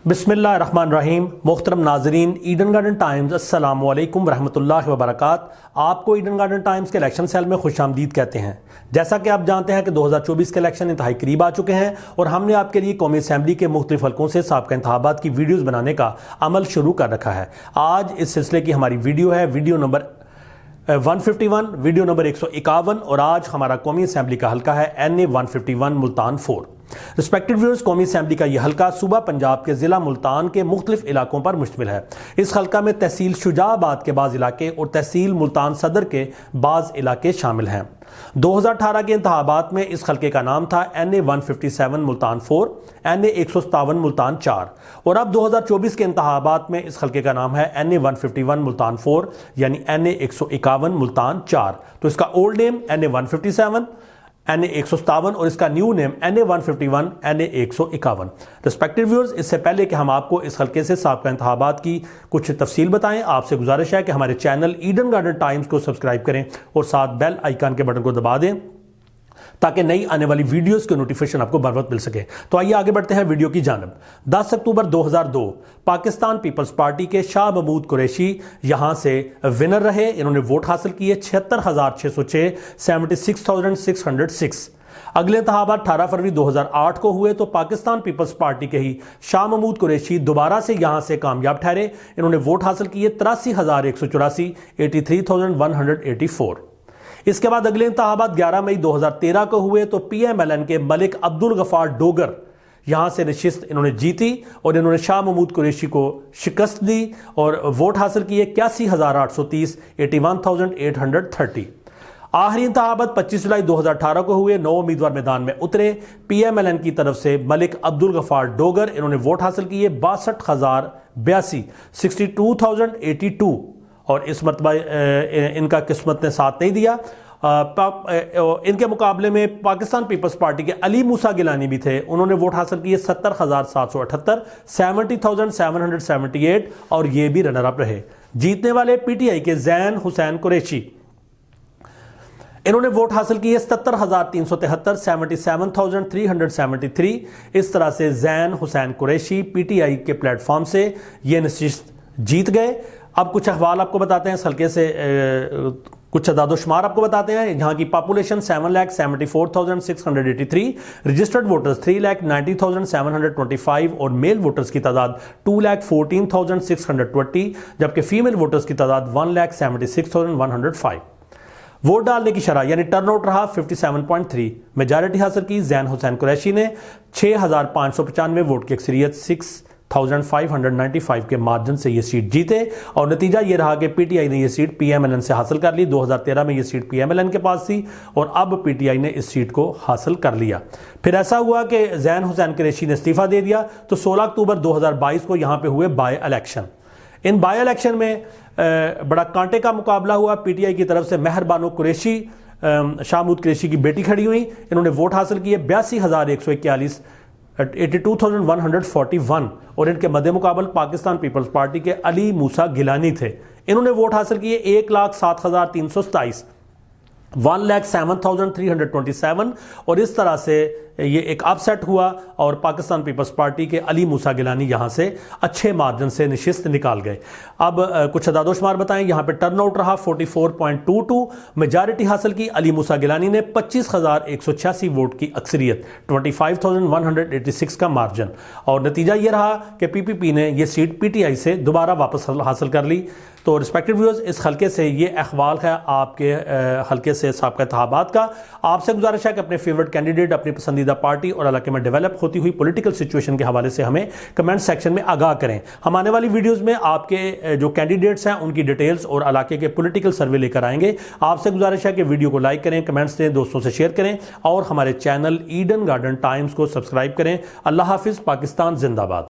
बिस्मिल्लाहिर्रहमानिर्रहीम। मोहतरम नाजरीन, ईडन गार्डन टाइम्स अस्सलामु अलैकुम रहमतुल्लाहि व बरकात। आपको ईडन गार्डन टाइम्स के इलेक्शन सेल में खुशामदीद कहते हैं। जैसा कि आप जानते हैं कि 2024 के इलेक्शन इंतहाई करीब आ चुके हैं और हमने आपके लिए कौमी असम्बली के मुख्तलिफ हल्कों से साबका इंतखाबात की वीडियोज़ बनाने का अमल शुरू कर रखा है। आज इस सिलसिले की हमारी वीडियो है, वीडियो नंबर 151, वीडियो नंबर 151, और आज हमारा कौमी असम्बली का हल्का है NA 151 मुल्तान 4। रिस्पेक्टेड व्यूअर्स, कौमी असम्बली का यह हल्का सूबा पंजाब के ज़िला मुल्तान के मुख्तलिफ इलाकों पर मुश्तमिल है। इस हल्का में तहसील शुजाआबाद के बाज़ इलाके और तहसील मुल्तान सदर के बाज़ इलाके शामिल हैं। 2018 के इंतखाबात में इस हल्के का नाम था NA 157 मुल्तान 4, NA 157 मुल्तान 4, और अब 2024 के इंतखाबात में इस हल्के का नाम है NA 151 मुल्तान 4 यानी NA 151 मुल्तान 4। तो इसका ओल्ड नेम NA 157, NA 157 और इसका new name NA 151, NA 151। Respected viewers, इससे पहले कि हम आपको इस हल्के से साबका इंतखाबात की कुछ तफसील बताएं, आपसे गुजारिश है कि हमारे चैनल ईडन गार्डन टाइम्स को सब्सक्राइब करें और साथ बेल आइकन के बटन को दबा दें ताकि नई आने वाली वीडियोस के नोटिफिकेशन आपको बर वक्त मिल सके। तो आइए आगे बढ़ते हैं वीडियो की जानब। 10 अक्टूबर 2002 पाकिस्तान पीपल्स पार्टी के शाह महमूद कुरैशी यहां से विनर रहे। इन्होंने वोट हासिल किए 76,606, 76,606। अगले इंतखाबात 18 फरवरी 2008 को हुए तो पाकिस्तान पीपल्स पार्टी के ही शाह महमूद कुरैशी दोबारा से यहां से कामयाब ठहरे। इन्होंने वोट हासिल किए 83,184, 83,184। इसके बाद अगले इंतखाबात 11 मई 2013 को हुए तो PMLN के मलिक अब्दुल गफार डोगर यहां से नशिस्त इन्होंने जीती और इन्होंने शाह महमूद कुरैशी को शिकस्त दी और वोट हासिल किए 81,830, 81,830। आखिरी इंतखाबात 25 जुलाई 2018 को हुए। 9 उम्मीदवार मैदान में उतरे। PMLN की तरफ से मलिक अब्दुल गफार डोगर इन्होंने वोट हासिल किए 62,082, 62,082, और इस मरतबा इनका किस्मत ने साथ नहीं दिया। इनके मुकाबले में पाकिस्तान पीपल्स पार्टी के अली मूसा गिलानी भी थे। उन्होंने वोट हासिल किए 70,778, 70,778, और ये भी रनर अप रहे। जीतने वाले PTI के जैन हुसैन कुरैशी, इन्होंने वोट हासिल किए 77,373, 77,373। इस तरह से जैन हुसैन कुरैशी PTI के प्लेटफॉर्म से ये नशिस्त जीत गए। अब कुछ अहवाल आपको बताते हैं इस हल्के से, कुछ अदादोशुमार आपको बताते हैं। यहाँ की पॉपुलेशन 7,74,683, रजिस्टर्ड वोटर्स 3,90,725 और मेल वोटर्स की तादाद 2,14,620, जबकि फीमेल वोटर्स की तादाद 1,76,105। वोट डालने की शरह यानी टर्नआउट रहा 57.3। मेजॉरिटी हासिल की जैन हुसैन कुरैशी ने 6,595 वोट की अक्सरियत 6,595 के मार्जिन से ये सीट जीते, और नतीजा ये रहा कि PTI ने ये सीट PMLN से हासिल कर ली। 2013 में ये सीट PMLN के पास थी और अब PTI ने इस सीट को हासिल कर लिया। फिर ऐसा हुआ कि जैन हुसैन कुरैशी ने इस्तीफा दे दिया तो 16 अक्टूबर 2022 को यहाँ पे हुए by election. In by election में बड़ा कांटे का मुकाबला हुआ। PTI की तरफ से मेहरबानो कुरैशी, शाह महमूद कुरैशी की बेटी खड़ी हुई। इन्होंने वोट हासिल किए 82,141, 82,141, और इनके मद्दे मुकाबल पाकिस्तान पीपल्स पार्टी के अली मूसा गिलानी थे। इन्होंने वोट हासिल किए 1,07,327, 1,07,327, और इस तरह से ये एक अपसेट हुआ और पाकिस्तान पीपल्स पार्टी के अली मूसा गिलानी यहाँ से अच्छे मार्जिन से नशिस्त निकाल गए। अब कुछ अदादोशुमार बताएं। यहाँ पे टर्नआउट रहा 44.22। मेजॉरिटी हासिल की अली मूसा गिलानी ने 25,186 वोट की अक्सरियत, 25,186 का मार्जिन, और नतीजा ये रहा कि PPP ने यह सीट PTI से दोबारा वापस हासिल कर ली। तो रिस्पेक्टेड व्यूअर्स, इस हल्के से ये अहवाल है आपके हल्के से साबका इंतखाबात का। आपसे गुजारिश है कि अपने फेवरेट कैंडिडेट, अपनी पसंदीदा पार्टी और इलाके में डेवलप होती हुई पॉलिटिकल सिचुएशन के हवाले से हमें कमेंट सेक्शन में आगाह करें। हम आने वाली वीडियोस में आपके जो कैंडिडेट्स हैं उनकी डिटेल्स और इलाके के पॉलिटिकल सर्वे लेकर आएंगे। आपसे गुजारिश है कि वीडियो को लाइक करें, कमेंट्स दें, दोस्तों से शेयर करें और हमारे चैनल ईडन गार्डन टाइम्स को सब्सक्राइब करें। अल्लाह हाफिज़। पाकिस्तान जिंदाबाद।